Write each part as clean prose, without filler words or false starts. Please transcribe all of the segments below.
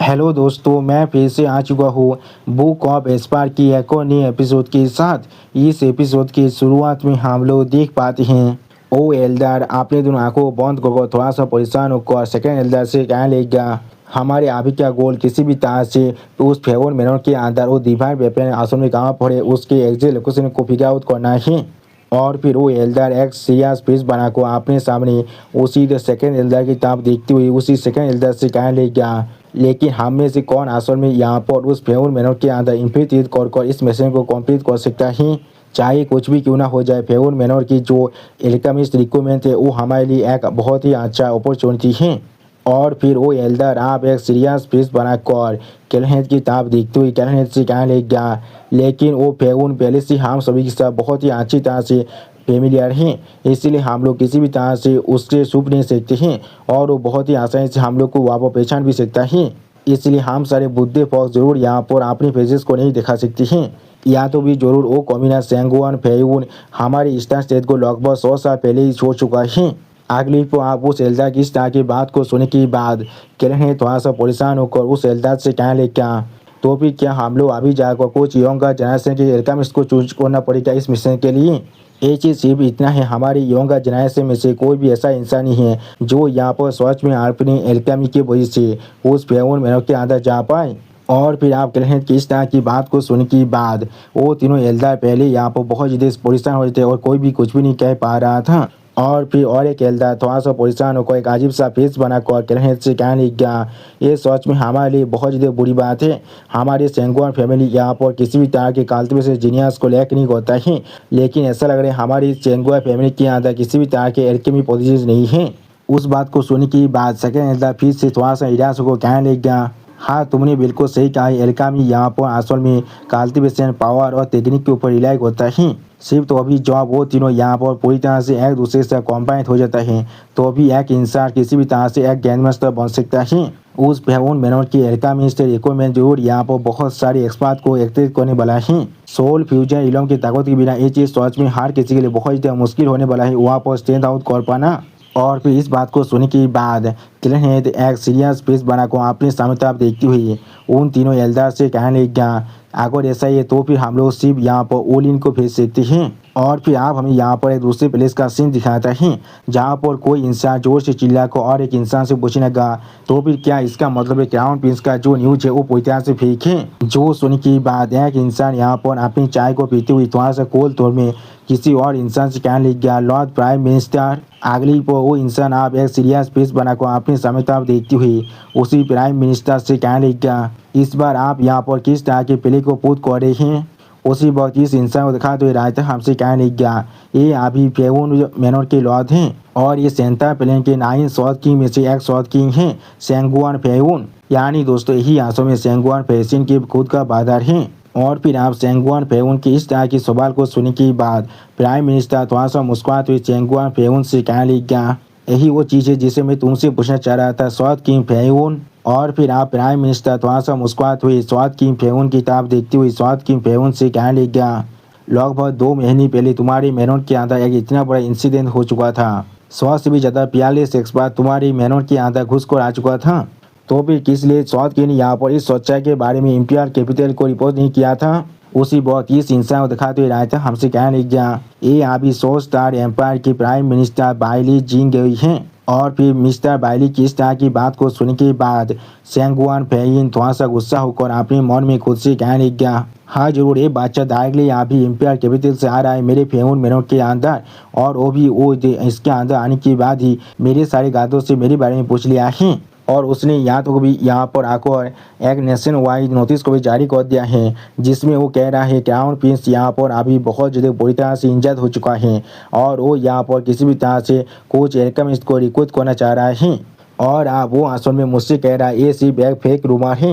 Hello दोस्तों, मैं फिर से आ चुका हूँ बुक ऑफ एस्पार की एक और नई एपिसोड के साथ। इस एपिसोड की शुरुआत में हम लोग देख पाते हैं ओ एल्डर अपने दोनों आंखों बंद कर थोड़ा सा परेशान होकर सेकंड एल्डर से कहने लेगा, हमारे अभी का गोल किसी भी तरह से उस फेवर मेनर के अंदर वो डिवाइन वेपन आसन में कहाँ पड़े उसके एग्जैक्ट लोकेशन को फिगर आउट करना है। और फिर वो एल्डर एक सीरियस फेस बनाकर अपने सामने उसी सेकंड एल्डर की तरफ देखते हुए उसी सेकंड एल्डर से कहने लेगा, लेकिन हम में से कौन असल में यहाँ पर उस फेवर मेनर के अंदर इन्फिल्ट्रेट कर इस मिशन को कंप्लीट कर सकता है। चाहे कुछ भी क्यों ना हो जाए, फेवर मेनर की जो एल्केमिस्ट रिक्वायरमेंट है वो हमारे लिए एक बहुत ही अच्छा अपॉर्चुनिटी है। और फिर वो एल्डर आप एक सीरियस फेस बनाकर कैलहेड की तरफ देखते हुए कैलहेड से कहने लेगा, लेकिन वो फेवन पहले से हम सभी के साथ बहुत ही अच्छी तरह से फेमिलियर हैं, इसलिए हम लोग किसी भी तरह से उससे छुप नहीं सकते हैं और वो बहुत ही आसानी से हम लोग को वहाँ पर पहचान भी सकता है। इसलिए हम सारे बुद्धे फॉक्स जरूर यहाँ पर अपने फेसेस को नहीं दिखा सकते हैं। या तो भी जरूर वो कमीना सेंगुआन फेयून हमारे ईस्टर्न स्टेट को लगभग 100 साल पहले ही छोड़ चुका है। अगली को आप उस एल्डर की इस तरह की बात को सुनने के बाद कैलहेड थोड़ा सा परेशान होकर उस एल्डर से कहने लगे, क्या तो फिर क्या हम लोग अभी जाकर कुछ यंगर जनरेशन के एल्केमिस्ट को चूज करना पड़ेगा इस मिशन के लिए? ये चीज़ सिर्फ इतना है, हमारी यंगर जनरेशन में से कोई भी ऐसा इंसान नहीं है जो यहाँ पर सच में अपनी एल्केमी की वजह से उस फेवन मेनर के अंदर जा पाए। और फिर आप कैलहेड की इस तरह की बात को सुनने के बाद वो तीनों एल्डर पहले यहाँ पर बहुत ज़्यादा परेशान हो रहे थे और कोई भी कुछ भी नहीं कह पा रहा था। और फिर और एक एल्डर थोड़ा सा परेशान होकर एक अजीब सा फेस बनाकर कैलहेड से कहने लग गया, ये सच में हमारे लिए बहुत ज़्यादा बुरी बात है। हमारे सेंगुआन फैमिली यहाँ पर किसी भी तरह के कल्टिवेशन जीनियस को लैक नहीं होता है, लेकिन ऐसा लग रहा है हमारी सेंगुआन फैमिली के अंदर किसी भी तरह के एल्केमी पॉलिसीज नहीं है। उस बात को सुनने के बाद सेकंड एल्डर फिर से थोड़ा सा निराश होकर कहने लग गया, हाँ तुमने बिल्कुल सही कहा, एल्केमी यहाँ पर असल में कल्टिवेशन पावर और टेक्निक के ऊपर रिलाई होता है। सिर्फ तो अभी जब वो तीनों यहाँ पर पूरी तरह से एक दूसरे से कॉम्बाइन हो जाता है तो अभी एक इंसान किसी भी तरह से एक ग्रैंड मास्टर बन सकता है। उस फेवन मेनर की एल्केमिस्ट रिक्वायरमेंट जरूर यहाँ पर बहुत सारे एक्सपर्ट को एक्टिवेट करने वाला है। सोल फ्यूजन इलम की ताकत के बिना ये चीज़ सच में हर किसी के लिए बहुत ज़्यादा मुश्किल होने वाला है वहाँ पर स्टैंड आउट कर पाना। और फिर इस बात को सुनने के बाद कैलहेड एक सीरियस फेस बनाकर अपने सामने तरफ देखती हुई उन तीनों एल्डर से कहने लगा, अगर ऐसा ही है तो फिर हम लोग सिर्फ यहाँ पर ओल इन को भेज सकते हैं। और फिर आप हमें यहाँ पर एक दूसरे प्लेस का सीन दिखाता है जहाँ पर कोई इंसान जोर से चिल्ला कर और एक इंसान से पूछने लगा, तो फिर क्या इसका मतलब है क्राउन प्रिंस का जो न्यूज है वो पूरी तरह से फेक है? जो सुनने की बात एक इंसान यहाँ पर अपनी चाय को पीते हुए थोड़ा सा कोल तौर में किसी और इंसान से कहने लग गया, लॉर्ड प्राइम मिनिस्टर। अगली पर वो इंसान आप एक सीरियस फेस बनाकर अपने सामने तरफ देखती हुई उसी प्राइम मिनिस्टर से कहने लग गया, इस बार आप यहाँ पर किस तरह के प्ले को पूछ कर रहे हैं? उसी वक्त इस इंसान को दिखाते हुए रायता हमसे कहने लग गया, ये अभी फेवन मेनर के लॉर्ड हैं और ये सेंटा प्लेन के 9 सॉर्ड किंग में से एक सॉर्ड किंग हैं सेंगुआन फेवन। यानी दोस्तों यही आंसू में सेंगुआन फेसिन के खुद का बादर हैं। और फिर आप सेंगुआन फेवन के इस तरह के सवाल को सुनने के बाद प्राइम मिनिस्टर थोड़ा सा मुस्कुराते हुए सेंगुआन फेवन से कहने लग गया, यही वो चीज़ है जिसे मैं तुमसे पूछना चाह रहा था सॉर्ड किंग फेवन। और फिर आप प्राइम मिनिस्टर थोड़ा सा मुस्कुराते हुए सॉर्ड किंग फेवन की तरफ देखते हुए सॉर्ड किंग फेवन से कहने लग गया, लगभग 2 महीने पहले तुम्हारी मेनर के अंदर एक इतना बड़ा इंसिडेंट हो चुका था। 100 से भी ज़्यादा 42 एक्सपर्ट तुम्हारी मेनर के अंदर घुस कर आ चुका था, तो फिर किस लिए सॉर्ड किंग ने यहाँ पर इस सच्चाई के बारे में इंपीरियल कैपिटल को रिपोर्ट नहीं किया था? उसी वक्त इस इंसान को दिखाते हुए रायता हमसे कहने लग गया, ये अभी 100 स्टार एम्पायर की प्राइम मिनिस्टर बाइली जीत गई हैं। और फिर मिस्टर बाइली की इस तरह की बात को सुनने के बाद सेंगुआन फेइन थोड़ा सा गुस्सा होकर अपने मन में खुद से कहने लग गया, हाँ जरूर ये बादशाह डायरेक्टली अभी इंपीरियल कैपिटल से आ रहा है मेरे फेवन मेनर के अंदर, और वो भी वो इसके अंदर आने के बाद ही मेरे सारे गादों से मेरे बारे में पूछ लिया है। और उसने यहाँ तो भी यहाँ पर आकर एक नेशन वाइड नोटिस को भी जारी कर दिया है जिसमें वो कह रहा है क्राउन प्रिंस यहाँ पर अभी बहुत ज़्यादा बुरी तरह से इंजर्ड हो चुका है और वो यहाँ पर किसी भी तरह से कोच एल्केमिस्ट को रिक्रूट करना चाह रहा है। और आप वो असल में मुझसे कह रहा है ये सिर्फ एक फेक रूमर है,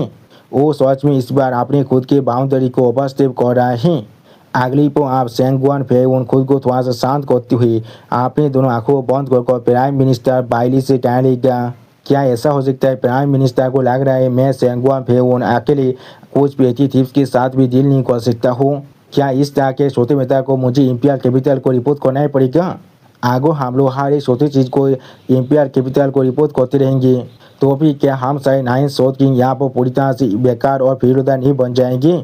वो सच में इस बार अपने खुद के बाउंड्री को ओवरस्टेप कर रहा है। अगली पर आप सेंगुआन फेवन खुद को थोड़ा सा शांत करते हुए आपने दोनों आंखों बंद कर प्राइम मिनिस्टर बाइली से कहने लगा, क्या ऐसा हो सकता है प्राइम मिनिस्टर को लग रहा है मैं सेंगुआन फेवन अकेले कुछ पेटी थीव्स के साथ भी डील नहीं कर सकता हूँ? क्या इस तरह के छोटे नेता को मुझे इंपीरियल कैपिटल को रिपोर्ट करना ही पड़ेगा? आगे हम लोग हर एक छोटी चीज़ को एम्पायर कैपिटल को रिपोर्ट करते रहेंगे, तो भी क्या हम सारे 9 साउथ किंग यहाँ पर पूरी तरह से बेकार और फिर नहीं बन जाएंगे।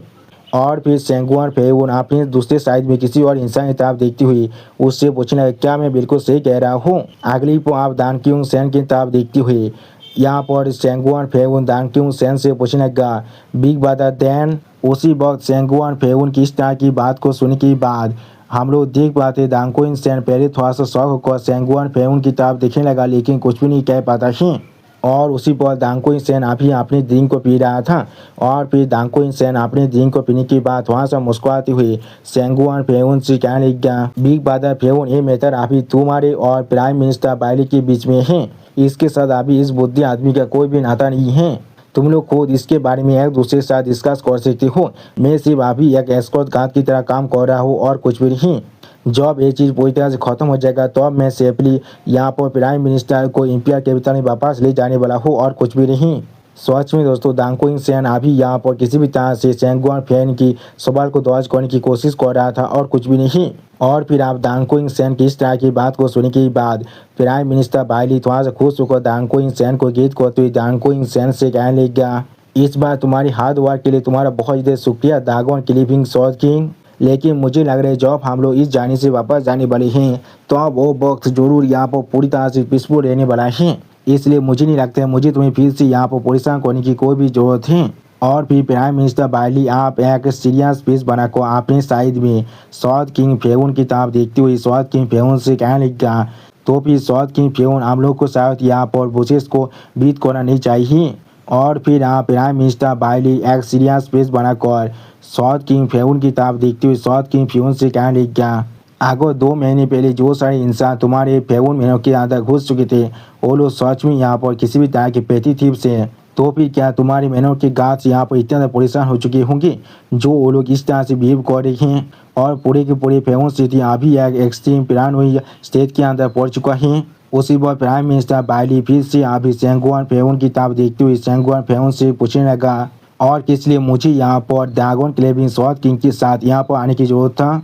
और फिर सेंगुआन फेउन अपने दूसरे साइड में किसी और इंसान की तरफ देखती हुई उससे पूछने लगा, क्या मैं बिल्कुल सही कह रहा हूँ। अगली को आप दान क्यूंग सैन की तरफ देखती हुई यहाँ पर सेंगुआन फेउन दान क्यूंग सैन से पूछने लगा, बिग ब्रदर देन। उसी वक्त सेंगुआन फेउन की इस तरह की बात को सुनने के बाद हम लोग देख पाते दांगकोइन सैन पहले थोड़ा सा शौक होकर सेंगुआन फेउन की तरफ देखने लगा, लेकिन कुछ भी नहीं कह पाता ही। और उसी पर दांगकोइन सैन अभी अपने ड्रिंक को पी रहा था। और फिर दांगकोइन सैन अपने ड्रिंक को पीने के बाद वहाँ से मुस्कुराते हुए सेंगुआन फेउन से कहने लगा, बिग ब्रदर फेउन, ये मैटर अभी तुम्हारे और प्राइम मिनिस्टर बाइली के बीच में है। इसके साथ अभी इस बुद्धि आदमी का कोई भी नाता नहीं है। तुम लोग खुद इसके बारे में एक दूसरे के साथ डिस्कस कर सकते हो। मैं सिर्फ अभी एक एस्कॉर्ट गार्ड की तरह काम कर रहा हूँ और कुछ भी नहीं। जब ये चीज़ पूरी तरह से खत्म हो जाएगा तो मैं सेफली यहाँ पर प्राइम मिनिस्टर को एम्पायर कैपिटल में वापस ले जाने वाला हूँ और कुछ भी नहीं। सच में दोस्तों दांगकोइन सैन अभी यहाँ पर किसी भी तरह से सेंगुआन फैन की सवाल को दर्ज करने की कोशिश कर रहा था और कुछ भी नहीं। और फिर आप दांगकोइन सैन की इस तरह की बात को सुनने के बाद प्राइम मिनिस्टर बाइली थोड़ा सा खुश होकर दांगकोइन सैन को गीत करते हुए दांगकोइन सैन से कहने लगा, इस बार तुम्हारी हार्ड वर्क के लिए तुम्हारा बहुत ज़्यादा शुक्रिया दागोन क्लिपिंग सॉज किंग। लेकिन मुझे लग रहा है जब हम लोग इस जाने से वापस जाने वाले हैं तो अब वो वक्त जरूर यहाँ पर पूरी तरह से पीसफुल रहने वाला है। इसलिए मुझे नहीं लगता है मुझे तुम्हें फिर से यहाँ पर परेशान करने की कोई भी जरूरत है। और फिर प्राइम मिनिस्टर बाइली आप एक सीरियस फेस बनाकर अपने साइड में साउथ किंग फेउन की तरफ देखते हुए साउथ किंग फेउन से कहने लगा, तो फिर साउथ किंग फेउन हम लोग को शायद यहाँ पर प्रोसेस को बीट करना नहीं चाहिए। और फिर आप प्राइम मिनिस्टर बाइली एक सीरियस फेस बनाकर साउथ किंग फेउन की तरफ देखते हुए साउथ किंग फेउन से कहने लगा, आगे 2 महीने पहले जो सारे इंसान तुम्हारे फेउन महीनों के अंदर घुस चुके थे वो लोग सच में यहाँ पर किसी भी तरह के पेटी थीप से, तो फिर क्या तुम्हारे महीनों के गाछ यहाँ पर इतने ज़्यादा परेशान हो चुके होंगे जो वो लोग इस तरह से बिहेव कर रहे हैं। और पूरे के पूरे फेउन सिटी अभी एक एक्सट्रीम प्लान हुई स्टेट के अंदर पड़ चुका है। उसी पर प्राइम मिनिस्टर बाइली फिर से अभी सेंगुआन फेउन की तरफ देखते हुए सेंगुआन फेउन से पूछने लगा, और किस लिए मुझे यहाँ पर ड्रैगन क्लेविंग साउथ किंग के साथ यहाँ पर आने की जरूरत था।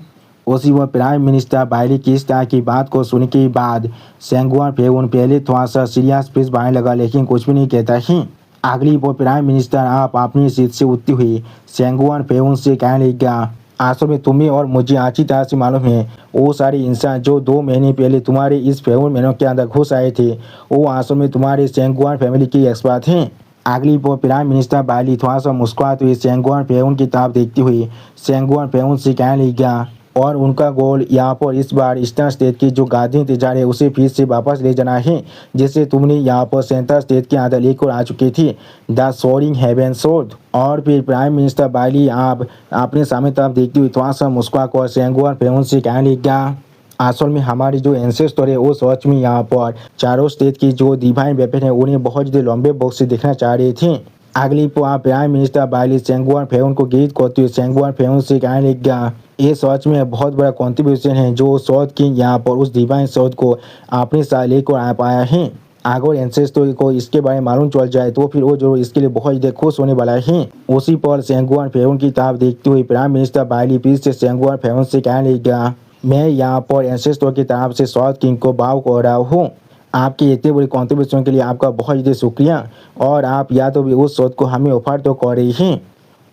उसी वक्त प्राइम मिनिस्टर बाइली की इस तरह की बात को सुनने के बाद सेंगुआन फेउन पहले थोड़ा सा सीरियस फेस बनाने लगा, लेकिन कुछ भी नहीं कहता है। अगली पर प्राइम मिनिस्टर आप अपनी सीट से उठती हुई सेंगुआन फेउन से कहने लगा, असल में तुम्हें और मुझे अच्छी तरह से मालूम है वो सारे इंसान जो 2 महीने पहले तुम्हारे इस फेउन महीनों के अंदर घुस आए थे वो असल में तुम्हारे सेंगुआन फैमिली की एक्सपर्ट हैं। अगली पर प्राइम मिनिस्टर बाइली थोड़ा सा मुस्कुराते हुए सेंगुआन फेउन की तरफ देखती हुई सेंगुआन फेउन से कहने लगा, और उनका गोल यहाँ पर इस बार ईस्टर्न स्टेट की जो गादी इंतजार है उसे फिर से वापस ले जाना है, जिसे तुमने यहाँ पर सेंट्रल स्टेट के अंदर लेकर आ चुकी थी, द सोरिंग हेवन सोड। और फिर प्राइम मिनिस्टर बाइली आप अपने सामने तरफ देखती हुई थोड़ा सा मुस्कुरा कर सेंगुआन फेउन से कहने लगा, असल में हमारे जो एंसेस्टर है वो सच में यहाँ पर चारों स्टेट की जो डिवाइन वेपन है उन्हें बहुत ज़्यादा लंबे बॉक्स से देखना चाह रहे थे। अगली पर आप प्राइम मिनिस्टर बाइली सेंगुआन फेउन को गीत करते हुए सेंगुआन फेउन से कहने लगा, ये सच में बहुत बड़ा कॉन्ट्रीब्यूशन है जो साउथ किंग यहाँ पर उस डिवाइन साउथ को अपने साथ लेकर आ पाया है। अगर एंसेस्टर को इसके बारे में मालूम चल जाए तो फिर वो जो इसके लिए बहुत ज़्यादा खुश होने वाला है। उसी पर सेंगुआन फेउन की तरफ देखते हुए प्राइम मिनिस्टर बाइली फिर से सेंगुआन फेउन से कहने लगा, मैं यहाँ पर एंसेस्टर की तरफ से साउथ किंग को भाव कर रहा हूँ। आपकी इतनी बड़ी कॉन्ट्रीब्यूशन के लिए आपका बहुत ज़्यादा शुक्रिया, और आप या तो भी उस साउथ को हमें ऑफर तो कर रही हैं।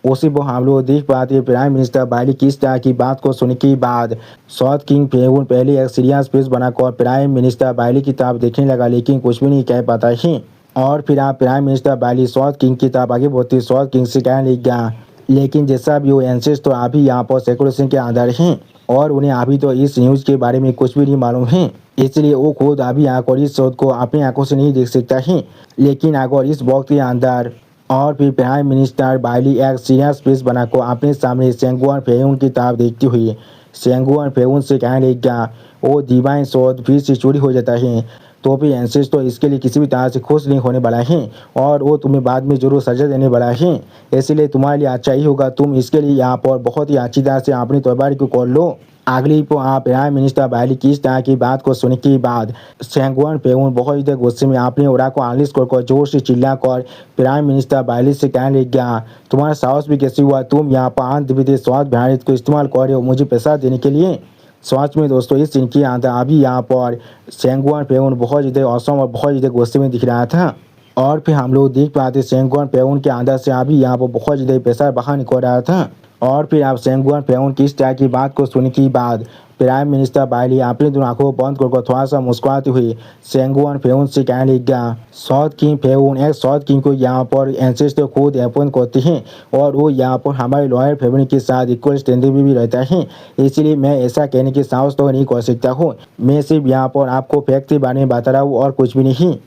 उसी पर हम लोग देख पाते हैं प्राइम मिनिस्टर बाइली की इस तरह की बात को सुनने के बाद साउथ किंग फेउन पहले एक सीरियस फेस बनाकर प्राइम मिनिस्टर बाइली की तरफ देखने लगा, लेकिन कुछ भी नहीं कह पाता है। और फिर आप प्राइम मिनिस्टर बाइली साउथ किंग की तरफ आगे बढ़ते साउथ किंग से कहने लगा, लेकिन जैसा भी वो एंसेस्टर अभी यहाँ पर सेक्रेशन के अंदर हैं और उन्हें अभी तो इस न्यूज़ के बारे में कुछ भी नहीं मालूम है, इसलिए वो खुद अभी आकर इस शोध को अपनी आंखों से नहीं देख सकता है। लेकिन अगर इस वक्त के अंदर और फिर प्राइम मिनिस्टर बाइली एक सीरियस फेस बनाकर अपने सामने सेंगुआन फेउन की तरफ देखती हुई सेंगुआन फेउन से कहने लगा, वो डिवाइन शोध फिर से चोरी हो जाता है तो फिर एंसेस्टर इसके लिए किसी भी तरह से खुश नहीं होने वाला है और वो तुम्हें बाद में जरूर सजा देने वाला है। इसलिए तुम्हारे लिए अच्छा ही होगा तुम इसके लिए यहाँ पर बहुत ही अच्छी तरह से अपनी तैयारी को कर लो। अगली को आप प्राइम मिनिस्टर बाइली की इस तरह की बात को सुनने के बाद सेंगुआन फेउन बहुत ही गुस्से में अपने ओरा को आलिश कर जोर से चिल्लाकर प्राइम मिनिस्टर बाइली से कहने लगा, तुम्हारा साहस भी कैसे हुआ, तुम यहाँ पर अंधविधि स्वाद भारत को इस्तेमाल कर रहे हो मुझे पैसा देने के लिए। सच में दोस्तों इस सीन के अंदर अभी यहाँ पर सेंगवान पेउन बहुत ज़्यादा औसम और बहुत ज़्यादा गुस्से में दिख रहा था। और फिर हम लोग देख पाते सेंगवान पेउन के अंदर से अभी यहाँ पर बहुत ज़्यादा पैसा बाहर निकल रहा था। और फिर आप सेंगवान पेउन की इस तरह की बात को सुनने के बाद प्राइम मिनिस्टर बाइली अपनी दोनों आंखों को बंद कर थोड़ा सा मुस्कुराते हुए सेंगवान पेउन से कहने लगा, साउथ किंग पेउन एक साउथ किंग को यहाँ पर एंसेस्टर खुद अपॉइंट करते हैं और वो यहाँ पर हमारे लॉयर फैमिली के साथ इक्वल स्टैंडर्ड में भी रहता है, इसलिए मैं ऐसा कहने की साहस तो नहीं कर सकता हूँ। मैं सिर्फ यहाँ पर आपको फैक्ट के बारे में बता रहा हूँ और कुछ भी नहीं।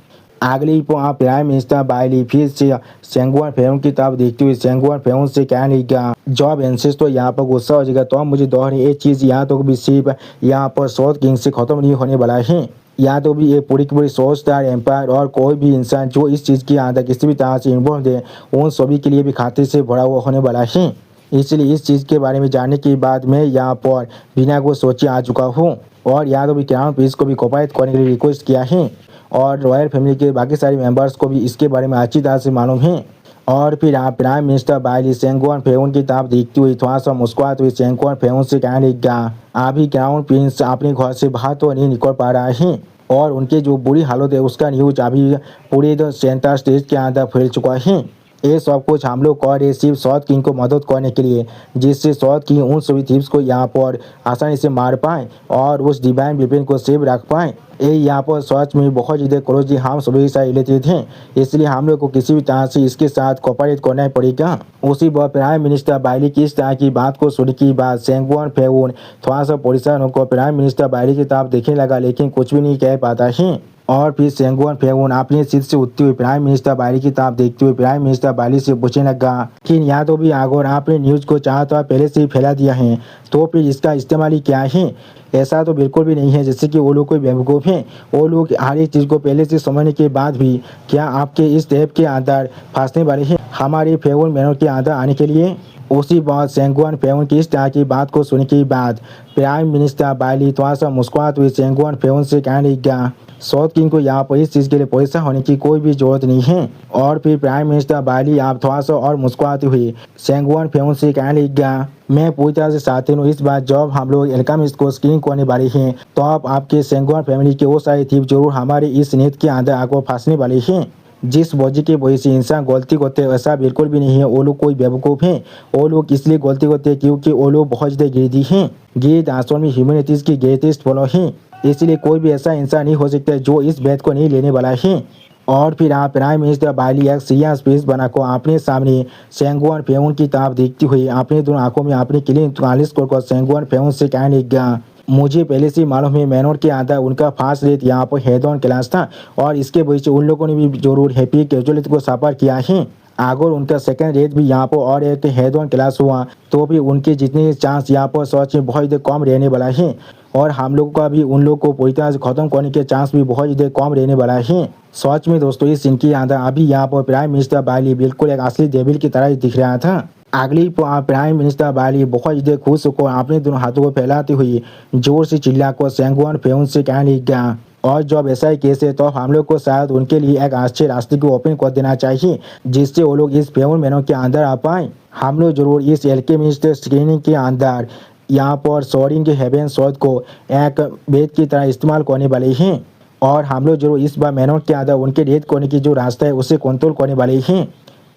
अगली आप प्राइम मिनिस्टर बाइली फिर से सेंगवान पेउन की तरफ देखते हुए सेंगवान पेउन से कहने लगा, जब एंसेस तो यहाँ पर गुस्सा हो जाएगा तो मुझे दोहरी एक चीज़ यहाँ तो भी सिर्फ यहाँ पर साउथ किंग से ख़त्म नहीं होने वाला है। या तो भी ये पूरी की पूरी साउथ स्टार एम्पायर और कोई भी इंसान जो इस चीज़ के अंदर किसी भी तरह से इन्वॉल्व है उन सभी के लिए भी खाते से भरा हुआ होने वाला है। इसलिए इस चीज़ के बारे में जानने के बाद मैं यहाँ पर बिना कुछ सोचे आ चुका हूँ और यहाँ तो भी क्राउन प्रिंस को भी कोऑपरेट करने के लिए रिक्वेस्ट किया है और रॉयल फैमिली के बाकी सारे मेंबर्स को भी इसके बारे में अच्छी तरह से मालूम है। और फिर आप प्राइम मिनिस्टर बाइली सेंगवान पेउन की तरफ देखते हुए थोड़ा सा मुस्कुराते हुए सेंगवान पेउन से कहने लगा, अभी क्राउन प्रिंस अपने घर से बाहर तो नहीं निकल पा रहा है और उनके जो बुरी हालत है उसका न्यूज अभी पूरे सेंटर स्टेज के अंदर फैल चुका है। ये सब कुछ हम लोग कर रहे सिर्फ साउथ किंग को मदद करने के लिए, जिससे साउथ किंग उन सभी थीव्स को यहाँ पर आसानी से मार पाए और उस डिवाइन वेपन को सेव रख पाए। ये यहाँ पर सच में बहुत ज़्यादा क्लोजली हम सभी के साथ रिलेटेड हैं, इसलिए हम लोग को किसी भी तरह से इसके साथ कोऑपरेट करना ही पड़ेगा। उसी बार प्राइम मिनिस्टर बाइली की इस तरह की बात को सुनने के बाद सेंगवान पेउन थोड़ा सा परेशान होकर प्राइम मिनिस्टर बाइली की तरफ देखने लगा, लेकिन कुछ भी नहीं कह पाता है। और फिर सेंगवान पेउन अपनी सीट से उठते हुए प्राइम मिनिस्टर बाइली की तरफ देखते हुए प्राइम मिनिस्टर बाइली से पूछने लगा कि यहाँ तो भी अगर आपने न्यूज़ को चाहा तो पहले से ही फैला दिया है तो फिर इसका इस्तेमाल ही क्या है। ऐसा तो बिल्कुल भी नहीं है जैसे कि वो लोग कोई बेवकूफ़ हैं। वो लोग हर एक चीज़ को पहले से समझने के बाद भी क्या आपके इस टैप के अंदर फंसने वाले हैं हमारे फेवन मैनर के अंदर आने के लिए। उसी बात सेंगवान पेउन की इस तरह की बात को सुनने के बाद प्राइम मिनिस्टर बाइली थोड़ा सा मुस्कुराते हुए सेंगवान पेउन से कहने लगा, साउथ किंग को यहाँ पर इस चीज़ के लिए परेशान होने की कोई भी जरूरत नहीं है। और फिर प्राइम मिनिस्टर बाइली आप थोड़ा सा और मुस्कुराते हुए सेंगवान पेउन से कहने लगा, मैं पूरी तरह से साथी हूँ। इस बार जब हम लोग एल्केमिस्ट को स्क्रीन करने वाले हैं तो आप आपके सेंगवान फैमिली के वो सारे थीव जरूर हमारे इस नेट के अंदर आकर फंसने वाले हैं। जिस वजह की वजह से इंसान गलती करते हैं ऐसा बिल्कुल भी नहीं है। वो लोग कोई बेवकूफ़ हैं, वो लोग इसलिए गलती करते हैं क्योंकि वो लोग बहुत ज़्यादा गिरदी हैं। गिरद असल में ह्यूमैनिटीज़ की ग्रेटेस्ट फॉलो हैं, इसलिए कोई भी ऐसा इंसान नहीं हो सकता जो इस बात को नहीं लेने वाला है। और फिर आप प्राइम मिनिस्टर बाइली एक सिया स्पेस बनाकर अपने सामने सेंगवान पेउन की तरफ देखते हुए अपने दोनों आंखों में अपनी क्लीन खालिश कर सेंगवान पेउन से कहने लगा, मुझे पहले से मालूम है मैनोर के अंदर उनका फास्ट रेट यहाँ पर हेड ऑन क्लास था और इसके वजह से उन लोगों ने भी जरूर हैप्पी कैजुअलिटी को सफर किया है। अगर उनका सेकंड रेट भी यहाँ पर और एक हेड ऑन क्लास हुआ तो भी उनके जितने चांस यहाँ पर सच में बहुत ज़्यादा कम रहने वाला है और हम लोगों का भी उन लोग को पूरी तरह से खत्म करने के चांस भी बहुत ज़्यादा कम रहने वाला है। सच में दोस्तों इस सीन के अंदर अभी यहाँ पर प्राइम मिनिस्टर बाइली बिल्कुल एक असली डेविल की तरह ही दिख रहा था। अगली प्राइम मिनिस्टर बाइली बहुत ज़्यादा खुश होकर अपने दोनों हाथों को फैलाते हुए जोर से चिल्लाकर सेंगवान पेउन से कहने लगा, और जब ऐसा ही केस है तो हम लोग को शायद उनके लिए एक अच्छे रास्ते को ओपन कर देना चाहिए जिससे वो लोग इस फेवन मैनों के अंदर आ पाए। हम लोग जरूर इस एल्केमिस्ट स्क्रीनिंग के अंदर यहाँ पर सोरिंग के हेवन शॉट को एक बेद की तरह इस्तेमाल करने वाले हैं और हम लोग जरूर इस बार मैनों के अंदर उनके रेड करने की जो रास्ता है उसे कंट्रोल करने वाले हैं।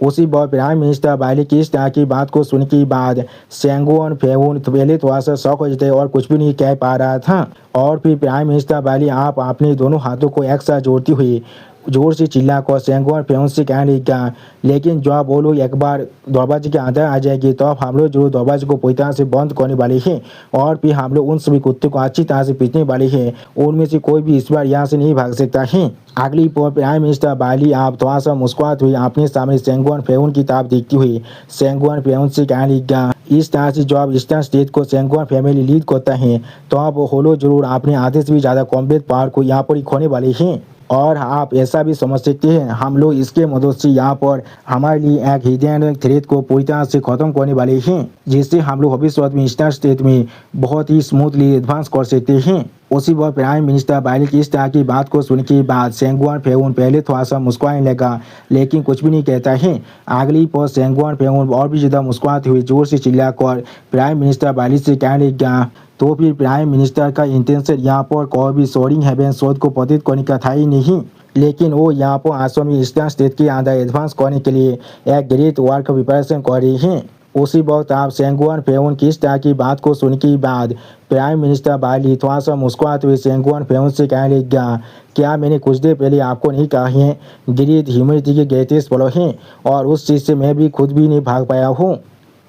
उसी बार प्राइम मिनिस्टर बाइली की इस तरह की बात को सुनने के बाद सेंगवान पेउन पहले थोड़ा सा शौक हो जाते और कुछ भी नहीं कह पा रहा था। और फिर प्राइम मिनिस्टर बाइली आप अपने दोनों हाथों को एक साथ जोड़ती हुई जोर से चिल्लाकर सेंगवान पेउन से कहने लगा, लेकिन जब वो लोग एक बार दरवाजे के अंदर आ जाएगी तो हम लोग जरूर दरवाजे को पूरी तरह से बंद करने वाले हैं और फिर हम लोग उन सभी कुत्ते को अच्छी तरह से पीटने वाले हैं। उनमें से कोई भी इस बार यहाँ से नहीं भाग सकता है। अगली प्राइम मिनिस्टर बाइली आप थोड़ा सा मुस्कुराते हुए अपने सामने सेंगवान पेउन की तरफ देखती हुई सेंगवान पेउन से कहने लगा, इस तरह से जब ईस्टर्न स्टेट को सेंगवान फैमिली लीड करता है तो अब होलो जरूर अपने आधे से भी ज़्यादा कॉम्बैट पावर को यहाँ पर ही खोने वाले हैं। और आप ऐसा भी समझ सकते हैं हम लोग इसके मदद से यहाँ पर हमारे लिए एक हिडन थ्रेट को पूरी तरह से खत्म करने वाले हैं जिससे हम लोग भविष्य में ईस्टर्न स्टेट में बहुत ही स्मूथली एडवांस कर सकते हैं। उसी वक्त प्राइम मिनिस्टर बाली की इस तरह की बात को सुन के बाद सेंगुआन फेउन पहले थोड़ा सा मुस्कुराने लगा, लेकिन कुछ भी नहीं कहता है। अगली पल सेंगुआन फेउन और भी ज़्यादा मुस्कुराते हुए जोर से चिल्लाकर प्राइम मिनिस्टर बाली से कहने लगा। तो फिर प्राइम मिनिस्टर का इंटेंशन यहाँ पर कोई भी सोरिंग हेवन शोध को पतित करने का था ही नहीं, लेकिन वो यहाँ पर आसम में ईस्टर्न स्टेट के अंदर एडवांस करने के लिए एक ग्रेट वॉर का प्रिपरेशन कर रही हैं। उसी वक्त आप सेंगुआन फेउन की इस तरह की बात को सुन के बाद प्राइम मिनिस्टर बाली थोड़ा सा मुस्कुराते हुए सेंगुआन फेउन से कहने लगा, क्या मैंने कुछ देर पहले आपको नहीं कहा है ग्रेट ह्यूमैनिटी के ग्रेटेस्ट फॉलो हैं, और उस चीज़ से मैं भी खुद भी नहीं भाग पाया हूँ।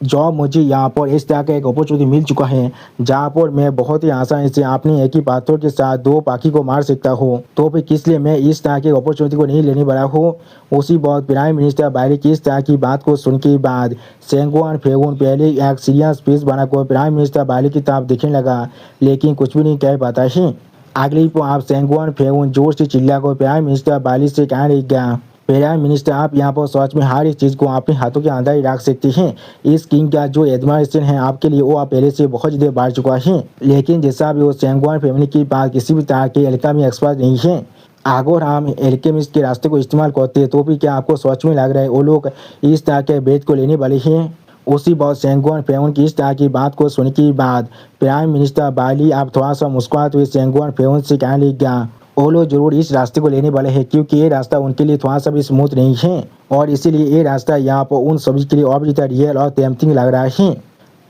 जो मुझे यहाँ पर इस तरह का एक अपॉर्चुनिटी मिल चुका है जहाँ पर मैं बहुत ही आसानी से अपने एक ही पाथर के साथ दो पाखी को मार सकता हूँ, तो फिर किस लिए मैं इस तरह की अपॉर्चुनिटी को नहीं लेने वाला हूँ। उसी बहुत प्राइम मिनिस्टर बाली की इस तरह की बात को सुन के बाद सेंगुआन फेउन पहले एक सीरियस फेस बनाकर प्राइम मिनिस्टर बाली की तरफ देखने लगा, लेकिन कुछ भी नहीं कह पाता है। अगली पर आप सेंगुआन फेउन जोर से चिल्लाकर प्राइम मिनिस्टर बाली से कहने लगा, प्राइम मिनिस्टर आप यहाँ पर सच में हर एक चीज़ को अपने हाथों के अंदर ही रख सकते हैं। इस किंग का जो एडमायरेशन है आपके लिए वो आप पहले से बहुत ज़्यादा बढ़ चुका है, लेकिन जैसा भी वो सेंगुआन फैमिली की बात किसी भी तरह के एल्केमी एक्सपर्ट नहीं है। अगर हम एल्केमिस्ट के रास्ते को इस्तेमाल करते हैं तो भी क्या आपको सच में लग रहा है वो लोग इस तरह के बेद को लेने वाले हैं। उसी बहुत सेंगुआन फेउन की इस तरह की बात को सुनने के बाद प्राइम मिनिस्टर बाली आप थोड़ा सा मुस्कुराते हुए सेंगुआन फेउन से कहने लगा, वो लोग जरूर इस रास्ते को लेने वाले हैं क्योंकि ये रास्ता उनके लिए थोड़ा सा भी स्मूथ नहीं है, और इसीलिए ये रास्ता यहाँ पर उन सभी के लिए और भी ज़्यादा रियल और टेम्पटिंग लग रहा है।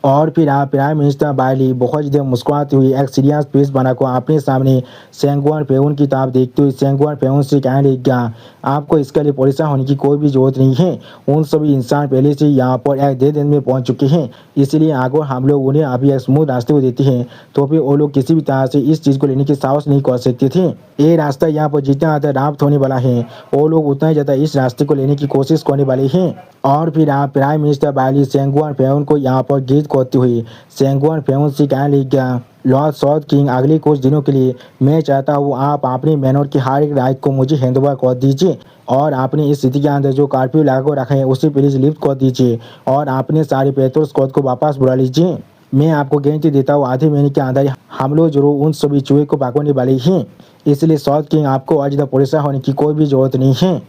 और फिर आप प्राइम मिनिस्टर बाली बहुत ज़्यादा मुस्कुराती हुई एक सीरियस फेस बनाकर अपने सामने सेंगुआन फेउन की तरफ देखते हुए सेंगुआन फेउन से कहने लगा, आपको इसके लिए परेशान होने की कोई भी जरूरत नहीं है। उन सभी इंसान पहले से यहाँ पर एक दे दिन में पहुँच चुके हैं, इसलिए अगर हम लोग उन्हें अभी एक स्मूथ रास्ते को देते हैं तो फिर वो लोग किसी भी तरह से इस चीज़ को लेने की साहस नहीं कर सकते थे। ये रास्ता यहाँ पर जितना ज़्यादा राफ्ट होने वाला है वो लोग उतना ही ज़्यादा इस रास्ते को लेने की कोशिश करने वाले हैं। और फिर आप प्राइम मिनिस्टर बाली सेंगुआन फेउन को यहाँ पर गीत करते हुए सेंगुआन फेउन से कहने लगा, लॉर्ड साउथ किंग अगले कुछ दिनों के लिए मैं चाहता हूँ आप अपने मैनर की हर एक राइट को मुझे हैंडओवर कर दीजिए, और आपने इस स्थिति के अंदर जो कर्फ्यू लागू रखा है उसे प्लीज़ लिफ्ट कर दीजिए, और आपने सारे पेट्रोल स्क्वाड को वापस बुला लीजिए। मैं आपको गारंटी देता हूँ आधे महीने के अंदर हम लोग जरूर उन सभी चूहे को पकड़ने वाले हैं, इसलिए साउथ किंग आपको आज ज़्यादा परेशान होने की कोई भी ज़रूरत नहीं है।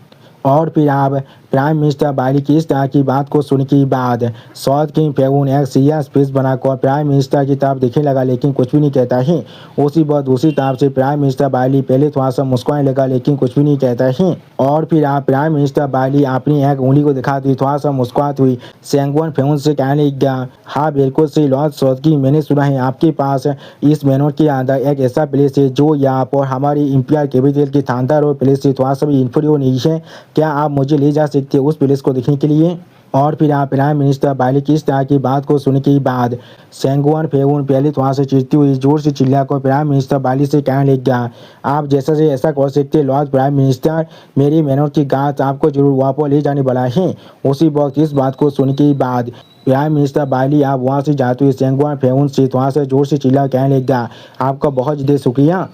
और फिर आप प्राइम मिनिस्टर बाली की इस तरह की बात को सुनने के बाद साउथ किंग फेउन एक सीरियस फेस बनाकर प्राइम मिनिस्टर की तरफ देखने लगा, लेकिन कुछ भी नहीं कहता है। उसी बात दूसरी तरफ से प्राइम मिनिस्टर बाली पहले थोड़ा सा मुस्कुराने लगा, लेकिन कुछ भी नहीं कहता है। और फिर आप प्राइम मिनिस्टर बाली अपनी एक उंगली को दिखाती हुई थोड़ा सा मुस्कुराती हुई सेंगुआन फेउन से कहने लगा, हाँ बिल्कुल सही लॉर्ड साउथ किंग, मैंने सुना है आपके पास इस मैनर के अंदर एक ऐसा प्लेस है जो यहाँ पर हमारी इंपीरियल कैपिटल के थानदार और प्लेस से थोड़ा सा भी इंफीरियर नहीं है, क्या आप मुझे ले जा सकते हैं उस प्लेस को देखने के लिए। और फिर आप प्राइम मिनिस्टर बाली की इस तरह की बात को सुनने के बाद सेंगुआन फेउन पहले थोड़ा सा चिढ़ती हुई जोर से चिल्लाकर प्राइम मिनिस्टर बाली से कहने लगा, आप जैसा से ऐसा कर सकते लॉर्ड प्राइम मिनिस्टर, मेरी मैनर की गाज आपको जरूर वापस ले जाने वाला है। उसी वक्त इस बात को सुनने के बाद प्राइम मिनिस्टर बाली आप वहाँ से जाते हुए सेंगुआन फेउन से थोड़ा सा जोर से चिल्ला कहने लगा, आपका बहुत ज़्यादा शुक्रिया।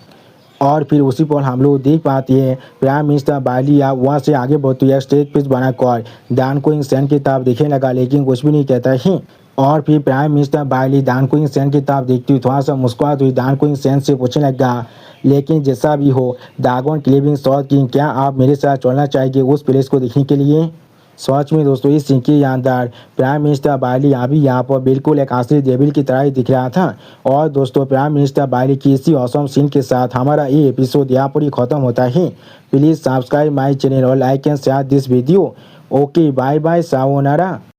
और फिर उसी पर हम लोग देख पाते हैं प्राइम मिनिस्टर बाली आप वहाँ से आगे बढ़ते हुए स्टेज पेज बनाकर दान कोइंग सेन की तरफ देखने लगा, लेकिन कुछ भी नहीं कहता है। और फिर प्राइम मिनिस्टर बाली दान कोइंग सेन की तरफ देखती हुई थोड़ा सा मुस्कुराती हुई दान कोइंग सेन से पूछने लगा, लेकिन जैसा भी हो ड्रैगन क्लीविंग साउथ किंग, क्या आप मेरे साथ चलना चाहेंगे उस प्लेस को देखने के लिए। सच में दोस्तों इस सीन के अंदर प्राइम मिनिस्टर बाली अभी यहाँ पर बिल्कुल एक असली डेविल की तरह ही दिख रहा था। और दोस्तों प्राइम मिनिस्टर बाली की इसी ऑसम सीन के साथ हमारा ये एपिसोड यहाँ पर ही खत्म होता है। प्लीज़ सब्सक्राइब माई चैनल और like and share this video. Okay bye bye, sayonara.